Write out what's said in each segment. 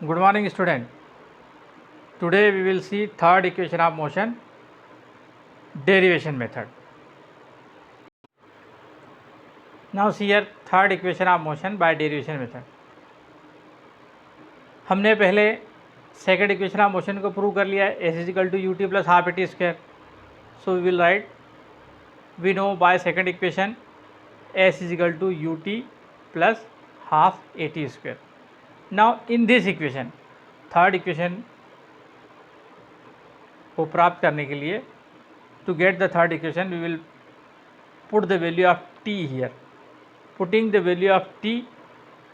Good morning, student. Today we will see third equation of motion, derivation method. Now see here third equation of motion by derivation method. हमने पहले second equation of motion को prove कर लिया है, s is equal to u t plus half a t square. So we will write, we know by second equation s is equal to u t plus half a t square. Now in this equation, third equation को प्राप्त करने के लिए, to get the third equation we will put the value of t here. Putting the value of T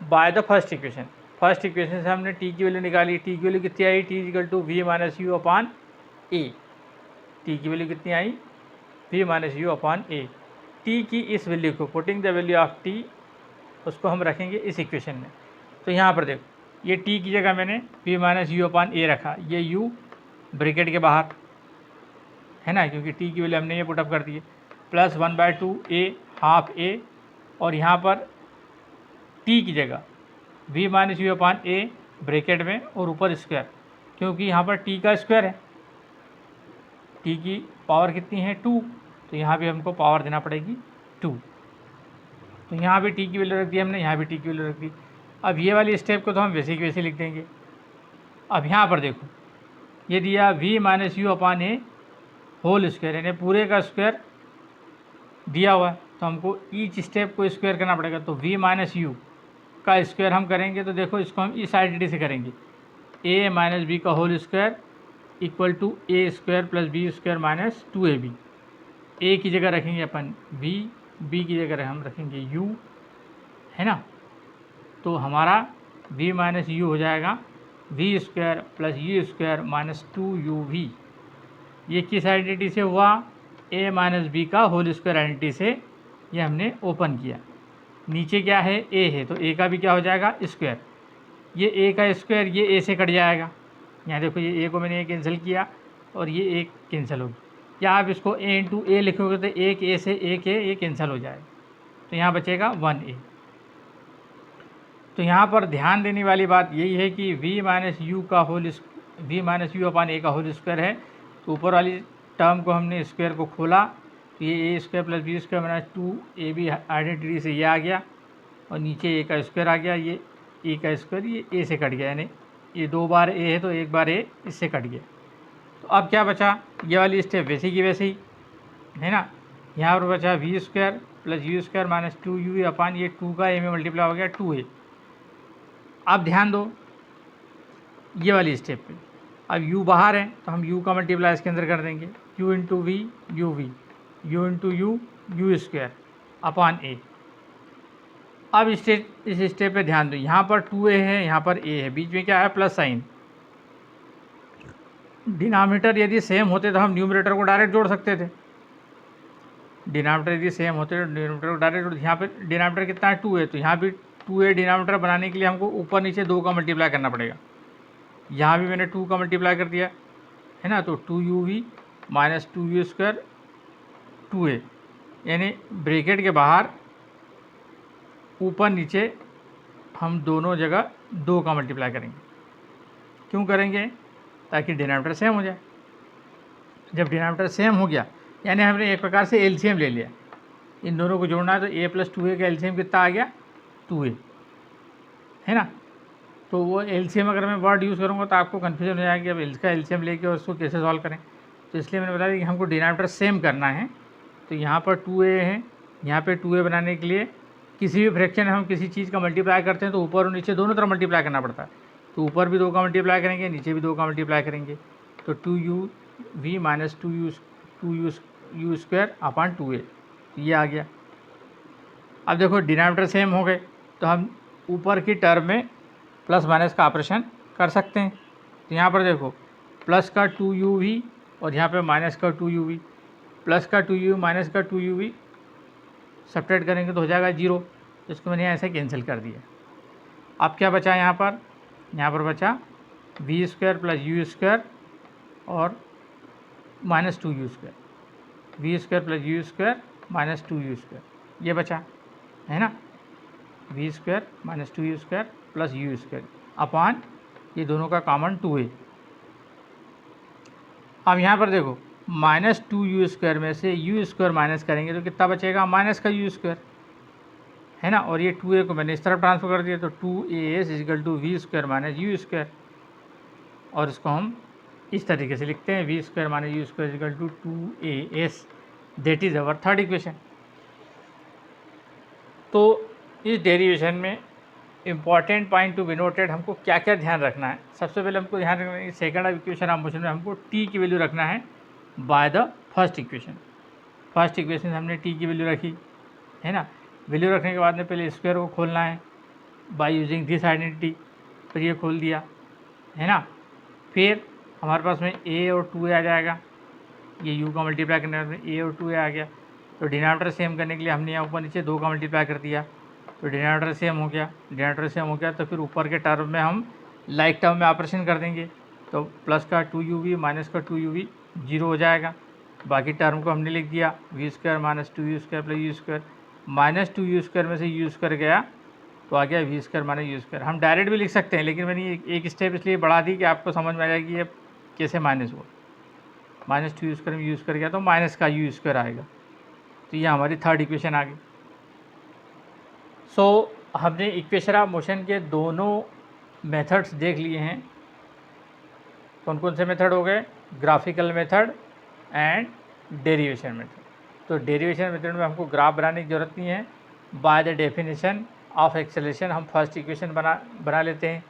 by the first equation. First equation से हमने T की value निकाली. T की वैल्यू कितनी आई? T equal to V minus you upon A. T की value कितनी आई? V minus you upon A. T की इस वैल्यू को, putting the value of T, उसको हम रखेंगे इस इक्वेशन में. तो यहाँ पर देखो, ये टी की जगह मैंने वी माइनस यू अपॉन ए रखा. ये यू ब्रैकेट के बाहर है ना, क्योंकि टी की वैल्यू हमने ये पुटअप कर दी है. प्लस 1/2 ए हाफ ए, और यहाँ पर टी की जगह v minus you upon a bracket में, और ऊपर स्क्वायर, क्योंकि यहाँ पर टी का स्क्वायर है. टी की पावर कितनी है? 2. तो यहाँ भी हमको पावर देना पड़ेगी 2. तो यहाँ भी टी की वैल्यू रख दी हमने, यहाँ भी टी की वैल्यू रख दी. अब ये वाली स्टेप को तो हम वैसे की वैसे लिख देंगे. अब यहाँ पर देखो, ये दिया v minus you upon a whole square, यानी पूरे का स्क्वायर दिया हुआ है. तो हमको ईच स्टेप को स्क्वायर करना पड़ेगा. तो वी माइनस यू का स्क्वायर हम करेंगे, तो देखो इसको हम इस आइडेंटिटी से करेंगे. ए माइनस बी का whole square equal to a square plus B square minus 2ab. A की जगह रखेंगे अपन वी, बी की जगह हम रखेंगे यू, है ना. तो हमारा वी माइनस यू हो जाएगा v square plus you square minus 2uv. ये किस आइडेंटिटी से हुआ? ए माइनस बी का होल स्क्वायर आइडेंटिटी से ये हमने ओपन किया. नीचे क्या है? ए है, तो ए का भी क्या हो जाएगा? स्क्वायर. ये ए का स्क्वायर ये ए से कट जाएगा. यहाँ देखो, ये ए को मैंने कैंसिल किया और ये ए कैंसिल होगी. या आप इसको ए इंटू ए लिखोगे तो एक ए से एक ए ये कैंसिल हो जाएगा. तो यहाँ बचेगा 1a. तो यहाँ पर ध्यान देने वाली बात यही है कि वी माइनस यू अपॉन ए का होल स्क्वायर है. तो ऊपर वाली टर्म को हमने स्क्वायर को खोला, तो ये A square plus B square minus 2ab identity से ये आ गया, और नीचे ए का स्क्वायर आ गया. ये ए का स्क्वायर ये ए से कट गया, यानी ये 2 बार ए है तो 1 बार ए इससे कट गया. तो अब क्या बचा? ये वाली स्टेप वैसे की वैसे ही है ना. यहाँ पर बचा we square plus you square minus 2u upon ये 2 का ए में मल्टीप्लाई हो गया 2a. अब ध्यान दो ये वाली स्टेप पे. अब u बाहर है तो हम u का मल्टीप्लाई इसके अंदर कर देंगे. u into V U V, u into U square upon A. अब इस स्टेप पे ध्यान दो, यहाँ पर 2a है, यहाँ पर a है, बीच में क्या है? Plus sign. डिनोमिनेटर यदि सेम होते तो हम न्यूमरेटर को डायरेक्ट जोड़ सकते थे. डिनोमिनेटर यदि सेम होते तो न्यूमरेटर को डायरेक्ट जोड़. यहाँ पे डिनोमिनेटर कितना है? 2 है, तो यहाँ भी 2a डिनोमिनेटर बनाने के लिए हमको ऊपर नीचे 2 का मल्टीप्लाई करना पड़ेगा. यहाँ भी मैंने 2 का मल्टीप्लाई कर दिया है ना. तो 2uv minus 2u square 2a, यानी ब्रैकेट के बाहर ऊपर नीचे हम दोनों जगह 2 का मल्टीप्लाई करेंगे. क्यों करेंगे? ताकि डिनोमिनेटर सेम हो जाए. जब डिनोमिनेटर सेम हो गया, यानी हमने एक प्रकार से एलसीएम ले लिया. इन दोनों को जोड़ना है तो a प्लस 2a का एलसीएम कितना आ गया? 2a, है ना. तो वो एलसीएम अगर मैं वर्ड यूज़ करूँगा तो आपको कन्फ्यूजन हो जाएगा कि अब इसका एलसीएम लेके और उसको कैसे सॉल्व करें. तो इसलिए मैंने बताया कि हमको डिनोमिनेटर सेम करना है. तो यहाँ पर 2a है, यहाँ पे 2a बनाने के लिए किसी भी फ्रैक्शन में हम किसी चीज़ का मल्टीप्लाई करते हैं तो ऊपर और नीचे दोनों तरफ मल्टीप्लाई करना पड़ता है. तो ऊपर भी 2 का मल्टीप्लाई करेंगे, नीचे भी 2 का मल्टीप्लाई करेंगे. तो 2uv minus 2u square upon 2a ये आ गया. अब देखो डिनोमिनेटर सेम हो गए तो हम ऊपर की टर्म में प्लस माइनस का ऑपरेशन कर सकते हैं. तो यहाँ पर देखो, प्लस का 2uv और यहाँ पे माइनस का 2uv. प्लस का 2u माइनस का 2uv सब्ट्रैक्ट करेंगे तो हो जाएगा 0. तो इसको मैंने ऐसे कैंसिल कर दिया. अब क्या बचा यहाँ पर? यहाँ पर बचा we square plus you square और minus 2u square. V square plus you square minus 2u square ये बचा, है ना. V square minus 2u square plus you square upon ये दोनों का कॉमन 2a। अब यहाँ पर देखो -2u² में से u² माइनस करेंगे तो कितना बचेगा, माइनस का u², है ना। और ये 2a को मैंने इस तरफ ट्रांसफर कर दिया तो 2as = v² माइनस u², और इसको हम इस तरीके से लिखते हैं v² minus u² = 2as, that is our third equation. तो इस डेरिवेशन में important point to be noted, हमको क्या क्या ध्यान रखना है। सबसे पहले हमको ध्यान रखना है सेकंड इक्वेशन ऑफ मोशन में हमको t की वैल्यू रखना है by the first equation. First equation हमने t की वैल्यू रखी, है ना। वैल्यू रखने के बाद में पहले स्क्वायर को खोलना है बाय यूजिंग दिस आइडेंटिटी, फिर ये खोल दिया, है ना। फिर हमारे पास में a और 2a आ जाएगा, ये u का मल्टीप्लाई करने में a और 2a आ गया। तो डिनोमिनेटर सेम करने के लिए हमने यहाँ ऊपर नीचे 2 का मल्टीप्लाई कर दिया, तो डिनोमिनेटर सेम हो गया। डिनोमिनेटर सेम हो गया तो फिर ऊपर के टर्म में हम लाइक टर्म में ऑपरेशन कर देंगे, तो प्लस का 2uv माइनस का 2uv 0 हो जाएगा। बाकी टर्म को हमने लिख दिया v² minus 2u² plus u², minus 2u² में से u² गया तो आ गया v² माइनस u²। हम डायरेक्ट भी लिख सकते हैं, लेकिन मैंने एक स्टेप इसलिए बढ़ा दी कि आपको समझ में आ जाएगी ये कैसे माइनस हुआ। माइनस 2u² में u² गया तो माइनस का u² आएगा। तो ये हमारी थर्ड इक्वेशन आ गई। सो हमने इक्वेशन ऑफ मोशन के दोनों मेथड्स देख लिए हैं। कौन कौन से मेथड हो गए, graphical method and derivation method. तो डेरिवेशन मेथड में हमको ग्राफ बनाने की ज़रूरत नहीं है। By the definition of acceleration हम फर्स्ट इक्वेशन बना लेते हैं।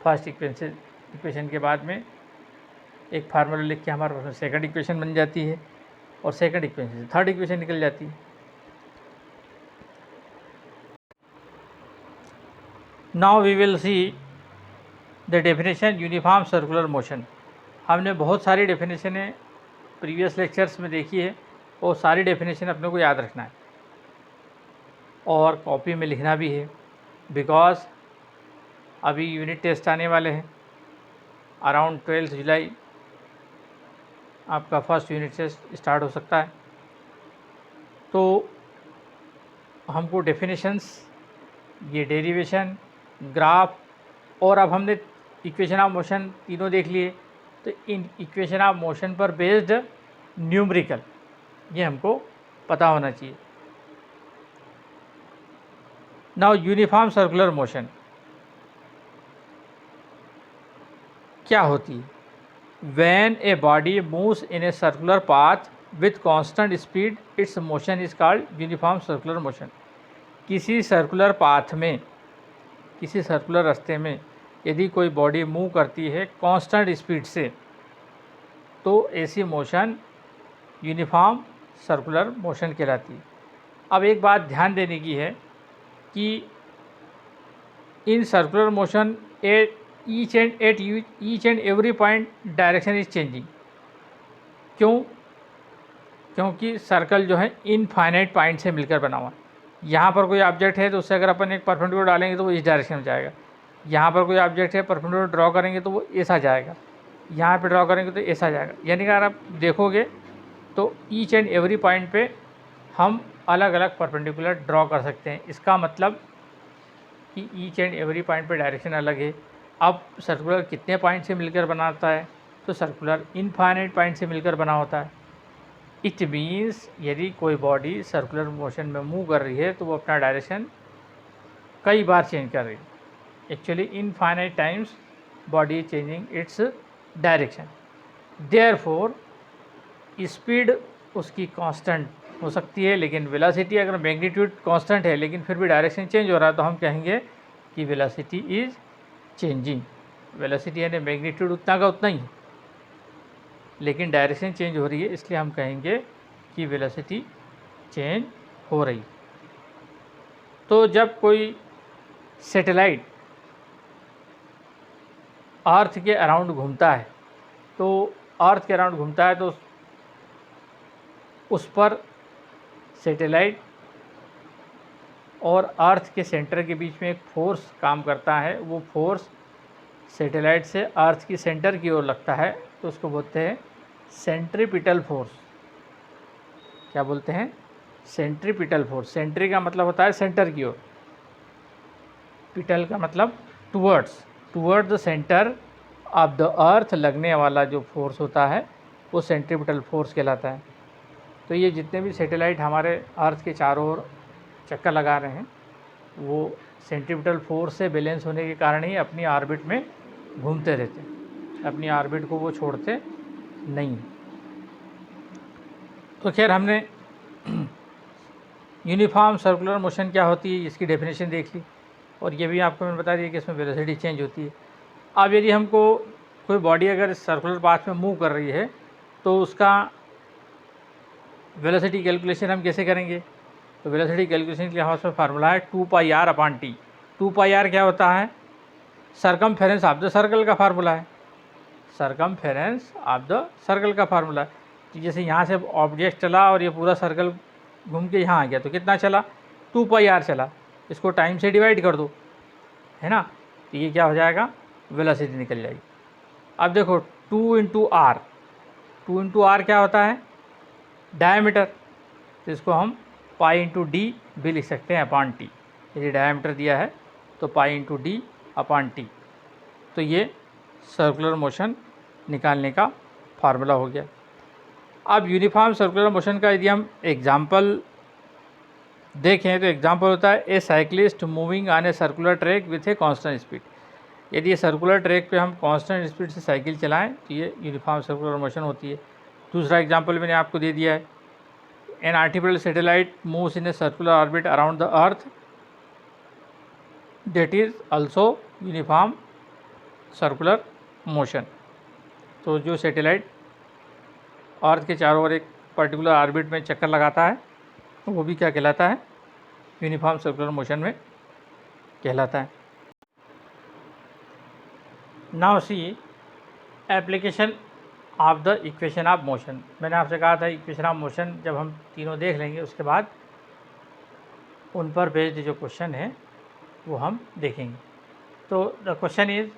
फर्स्ट इक्वेशन के बाद में एक फार्मूला लिख के हमारे पास सेकंड इक्वेशन बन जाती है, और सेकंड इक्वेशन से थर्ड इक्वेशन निकल जाती है। Now we will see the definition uniform circular motion. हमने बहुत सारी डेफिनेशनें प्रीवियस लेक्चर्स में देखी है, और सारी डेफिनेशन अपने को याद रखना है और कॉपी में लिखना भी है, बिकॉज अभी यूनिट टेस्ट आने वाले हैं। अराउंड 12 जुलाई आपका फर्स्ट यूनिट टेस्ट स्टार्ट हो सकता है। तो हमको डेफिनेशंस, ये डेरिवेशन, ग्राफ, और अब हमने इक्वेशन ऑफ मोशन तीनों देख लिए, तो इन इक्वेशन ऑफ मोशन पर बेस्ड न्यूमेरिकल ये हमको पता होना चाहिए। नाउ यूनिफॉर्म सर्कुलर मोशन क्या होती है। When a body moves in a circular path with constant speed it's motion is called uniform circular motion. किसी सर्कुलर पाथ में, किसी सर्कुलर रास्ते में यदि कोई बॉडी मूव करती है कांस्टेंट स्पीड से, तो ऐसी मोशन यूनिफॉर्म सर्कुलर मोशन कहलाती है। अब एक बात ध्यान देने की है कि in circular motion each and every point direction is changing. क्यों? क्योंकि सर्कल जो है इनफाइनाइट पॉइंट से मिलकर बना हुआ है। यहाँ पर कोई ऑब्जेक्ट है तो उससे अगर अपन एक परपेंडिकुलर डालेंगे तो वो इस डायरेक्शन में जाएगा। यहाँ पर कोई ऑब्जेक्ट है, परपेंडिकुलर ड्रॉ करेंगे तो वो ऐसा जाएगा। यहाँ पे ड्रॉ करेंगे तो ऐसा जाएगा। यानी कि अगर आप देखोगे तो ईच एंड एवरी पॉइंट पे हम अलग अलग परपेंडिकुलर ड्रॉ कर सकते हैं। इसका मतलब कि ईच एंड एवरी पॉइंट पे डायरेक्शन अलग है। अब सर्कुलर कितने पॉइंट से मिलकर बनाता है, तो सर्कुलर इनफाइनाइट पॉइंट से मिलकर बना होता है। इट मीन्स यदि कोई बॉडी सर्कुलर मोशन में मूव कर रही है तो वो अपना डायरेक्शन कई बार चेंज कर रही है। Actually infinite times body changing its direction. Therefore speed उसकी कांस्टेंट हो सकती है, लेकिन वेलोसिटी अगर मैग्नीट्यूड कांस्टेंट है लेकिन फिर भी डायरेक्शन चेंज हो रहा है तो हम कहेंगे कि वेलोसिटी इज़ चेंजिंग। वेलोसिटी यानी मैग्नीट्यूड उतना का उतना ही है, लेकिन डायरेक्शन चेंज हो रही है, इसलिए हम कहेंगे कि वेलोसिटी चेंज हो रही। तो जब कोई सैटेलाइट अर्थ के अराउंड घूमता है, तो अर्थ के अराउंड घूमता है तो उस पर सैटेलाइट और अर्थ के सेंटर के बीच में एक फोर्स काम करता है। वो फोर्स सैटेलाइट से अर्थ की सेंटर की ओर लगता है, तो उसको बोलते हैं सेंट्रीपिटल फोर्स। क्या बोलते हैं? Centripetal force. सेंट्री का मतलब होता है सेंटर की ओर, पिटल का मतलब towards, toward the centre of the earth लगने वाला जो फोर्स होता है वो सेंट्रीपिटल फोर्स कहलाता है। तो ये जितने भी सैटेलाइट हमारे अर्थ के चारों ओर चक्कर लगा रहे हैं वो सेंट्रीपिटल फोर्स से बैलेंस होने के कारण ही अपनी ऑर्बिट में घूमते रहते हैं, अपनी ऑर्बिट को वो छोड़ते नहीं। तो खैर हमने यूनिफॉर्म सर्कुलर मोशन क्या होती है इसकी डेफिनेशन देख ली, और ये भी आपको मैंने बता दिया कि इसमें वेलोसिटी चेंज होती है। अब यदि हमको कोई बॉडी अगर सर्कुलर पाथ में मूव कर रही है तो उसका वेलोसिटी कैलकुलेशन हम कैसे करेंगे? तो वेलोसिटी कैलकुलेशन के लिए हमारे पास फार्मूला है 2πr/t। 2πr क्या होता है? सरकमफेरेंस ऑफ द सर्कल का फार्मूला है, सरकमफेरेंस ऑफ द सर्कल का फार्मूला है। तो जैसे यहाँ से ऑब्जेक्ट चला और ये पूरा सर्कल घूम के यहाँ आ गया तो कितना चला? 2πr चला। इसको टाइम से डिवाइड कर दो, है ना, तो ये क्या हो जाएगा? वेलोसिटी निकल जाएगी। अब देखो 2 × r, 2 × r क्या होता है? डायमीटर। तो इसको हम π/d भी लिख सकते हैं अपॉन t। यदि डायमीटर दिया है तो π/d अपॉन t। तो ये सर्कुलर मोशन निकालने का फार्मूला हो गया। अब यूनिफॉर्म सर्कुलर मोशन का यदि हम एग्जाम्पल देखें तो एग्जाम्पल होता है a cyclist moving on a circular track with a constant speed. यदि ये सर्कुलर ट्रैक पे हम कांस्टेंट स्पीड से साइकिल चलाएं तो ये यूनिफॉर्म सर्कुलर मोशन होती है। दूसरा एग्जाम्पल मैंने आपको दे दिया है, an artificial satellite moves in a circular orbit around the earth, that is also uniform circular motion. तो जो सैटेलाइट अर्थ के चारों ओर एक पर्टिकुलर ऑर्बिट में चक्कर लगाता है तो वो भी क्या कहलाता है? यूनिफॉर्म सर्कुलर मोशन में कहलाता है। Now see application of the equation of motion. मैंने आपसे कहा था इक्वेशन ऑफ मोशन जब हम तीनों देख लेंगे उसके बाद उन पर बेस्ड जो क्वेश्चन है वो हम देखेंगे। तो the question is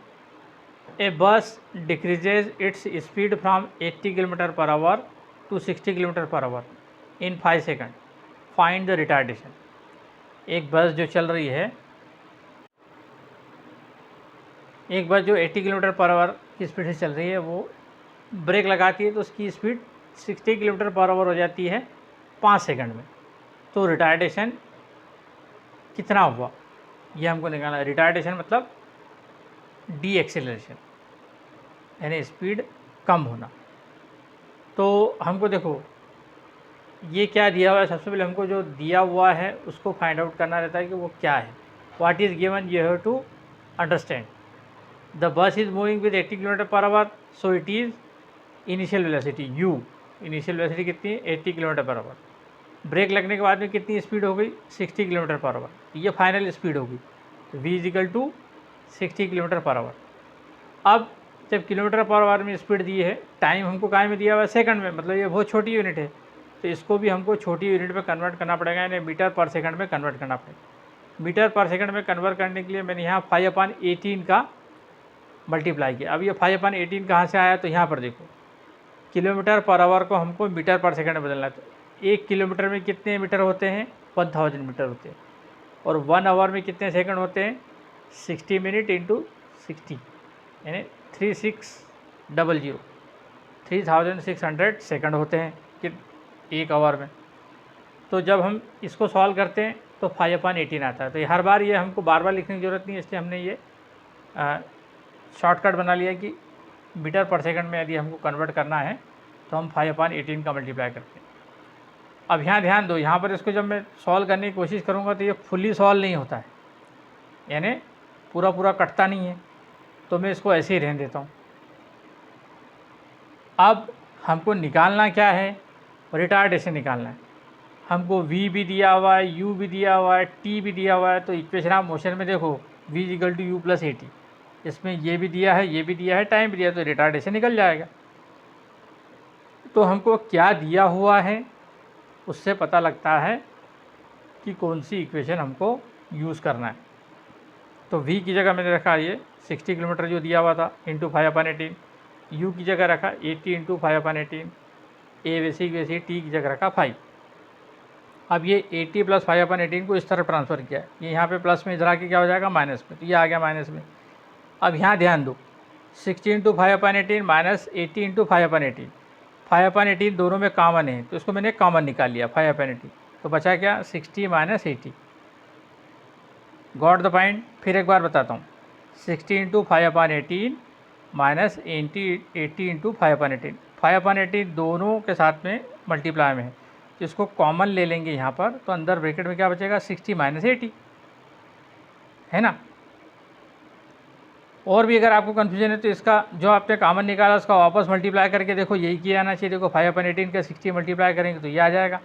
a bus decreases its speed from 80 km/h to 60 km/h in 5 second, find the retardation. एक बस जो चल रही है, एक बस जो 80 km/h की स्पीड से चल रही है वो ब्रेक लगाती है तो उसकी स्पीड 60 km/h हो जाती है 5 सेकंड में। तो रिटार्डेशन कितना हुआ ये हमको निकालना है। रिटार्डेशन मतलब डी एक्सेलरेशन, यानी स्पीड कम होना। तो हमको देखो ये क्या दिया हुआ है, सबसे पहले हमको जो दिया हुआ है उसको फाइंड आउट करना रहता है कि वो क्या है। What is given you have to understand. The bus is moving with 80 km/h, so it is initial velocity u। Initial velocity कितनी है? 80 km/h। ब्रेक लगने के बाद में कितनी स्पीड हो गई? 60 km/h। ये फाइनल स्पीड होगी। तो v = 60 km/h। अब जब km/h में स्पीड दी है, टाइम हमको काय में दिया हुआ है? सेकंड में, मतलब ये बहुत छोटी यूनिट है तो इसको भी हमको छोटी यूनिट में कन्वर्ट करना पड़ेगा, यानी मीटर/सेकंड में कन्वर्ट करना पड़ेगा। मीटर/सेकंड में कन्वर्ट करने के लिए मैंने यहाँ 5/18 का मल्टीप्लाई किया। अब ये 5/18 कहाँ से आया? तो यहाँ पर देखो km/h को हमको मीटर/सेकंड में बदलना है। तो 1 किलोमीटर में कितने मीटर होते हैं? 1000 मीटर होते हैं। और 1 आवर में कितने सेकंड होते हैं? 60 मिनट × 60 यानी 3600, 3600 सेकंड होते हैं कि 1 आवर में। तो जब हम इसको सॉल्व करते हैं तो 5/18 आता है। तो हर बार ये हमको बार बार लिखने की ज़रूरत नहीं है, इसलिए हमने ये शॉर्टकट बना लिया कि मीटर/सेकंड में यदि हमको कन्वर्ट करना है तो हम 5/18 का मल्टीप्लाई करते हैं। अब यहाँ ध्यान दो, यहाँ पर इसको जब मैं सॉल्व करने की कोशिश करूँगा तो ये फुल्ली सॉल्व नहीं होता है, यानी पूरा कटता नहीं है, तो मैं इसको ऐसे ही रहने देता हूँ। अब हमको निकालना क्या है? रिटार्डेशन निकालना है। हमको v भी दिया हुआ है, u भी दिया हुआ है, t भी दिया हुआ है। तो इक्वेशन ऑफ मोशन में देखो v = u + at, इसमें ये भी दिया है, ये भी दिया है, टाइम भी दिया है, तो रिटार्डेशन निकल जाएगा। तो हमको क्या दिया हुआ है उससे पता लगता है कि कौन सी इक्वेशन हमको यूज़ करना है। तो v की जगह मैंने रखा ये 60 किलोमीटर जो दिया हुआ था × 5/18, u की जगह रखा 80 × 5/18, a वैसे t की जगह रखा 5। अब ये 80 + 5/18 को इस तरफ ट्रांसफ़र किया, ये यहाँ पे प्लस में, इधर आके क्या हो जाएगा? माइनस में। तो ये आ गया माइनस में। अब यहाँ ध्यान दो, 60 इंटू 5/18 माइनस 80 इंटू 5/18, 5/18 दोनों में कॉमन है तो इसको मैंने कॉमन निकाल लिया 5/18, तो बचा क्या 60 माइनस 80। Got the point? फिर एक बार बताता हूँ, 60 इंटू 5/18 माइनस 80 इंटू 5/18, 5/18 दोनों के साथ में मल्टीप्लाई में है तो इसको कॉमन ले लेंगे यहाँ पर, तो अंदर ब्रैकेट में क्या बचेगा 60 माइनस 80, है ना। और भी अगर आपको कन्फ्यूजन है तो इसका जो आपने कॉमन निकाला उसका वापस मल्टीप्लाई करके देखो, यही किया आना चाहिए। देखो 5/18 का 60 मल्टीप्लाई करेंगे तो ये आ जाएगा,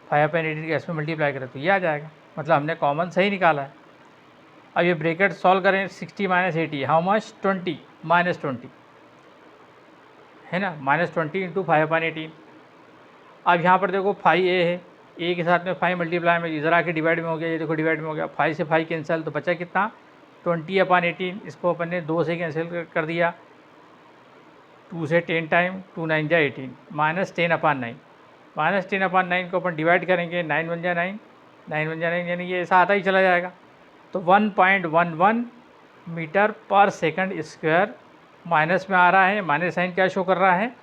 5/18 का इसमें मल्टीप्लाई करें तो ये आ जाएगा, मतलब हमने कॉमन सही निकाला है। अब ये ब्रैकेट सॉल्व करें, 60 माइनस 80 हाउ मच 20 माइनस 20, है ना, माइनस 20 इंटू 5/18। अब यहाँ पर देखो 5a है, a के साथ में 5 मल्टीप्लाई में इधर आके डिवाइड में हो गया, ये देखो डिवाइड में हो गया, 5 से 5 कैंसिल, तो बचा कितना 20/18, इसको अपन ने 2 से कैंसिल कर दिया, 2 से 10 टाइम 2 9 जा 18 माइनस 10/9, माइनस 10/9 को अपन डिवाइड करेंगे, 9 1 जा 9, 9 1 जा 9, यानी ये ऐसा आता ही चला जाएगा। तो 1.11 मीटर पर सेकंड स्क्वायर माइनस में आ रहा है, माइनस साइन क्या शो कर रहा है,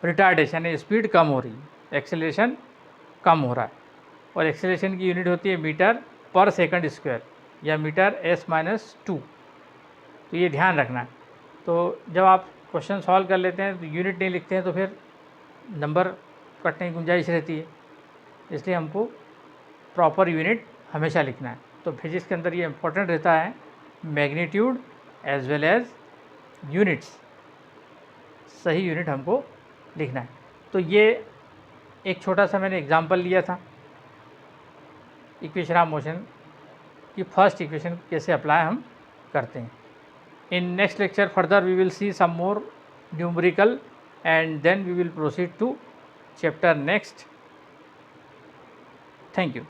रिटार्डेशन है, स्पीड कम हो रही है, एक्सेलरेशन कम हो रहा है, और एक्सेलरेशन की यूनिट होती है मीटर पर सेकंड स्क्वायर या मीटर s-2, तो ये ध्यान रखना है। तो जब आप क्वेश्चन सॉल्व कर लेते हैं तो यूनिट नहीं लिखते हैं तो फिर नंबर कटने की गुंजाइश रहती है, इसलिए हमको प्रॉपर यूनिट हमेशा लिखना है। तो फिजिक्स के अंदर ये इम्पोर्टेंट रहता है, magnitude as well as units, सही यूनिट हमको लिखना है। तो ये एक छोटा सा मैंने एग्जांपल लिया था इक्वेशन ऑफ मोशन की, फर्स्ट इक्वेशन कैसे अप्लाई हम करते हैं। In next lecture further we will see some more numerical and then we will proceed to chapter next. Thank you.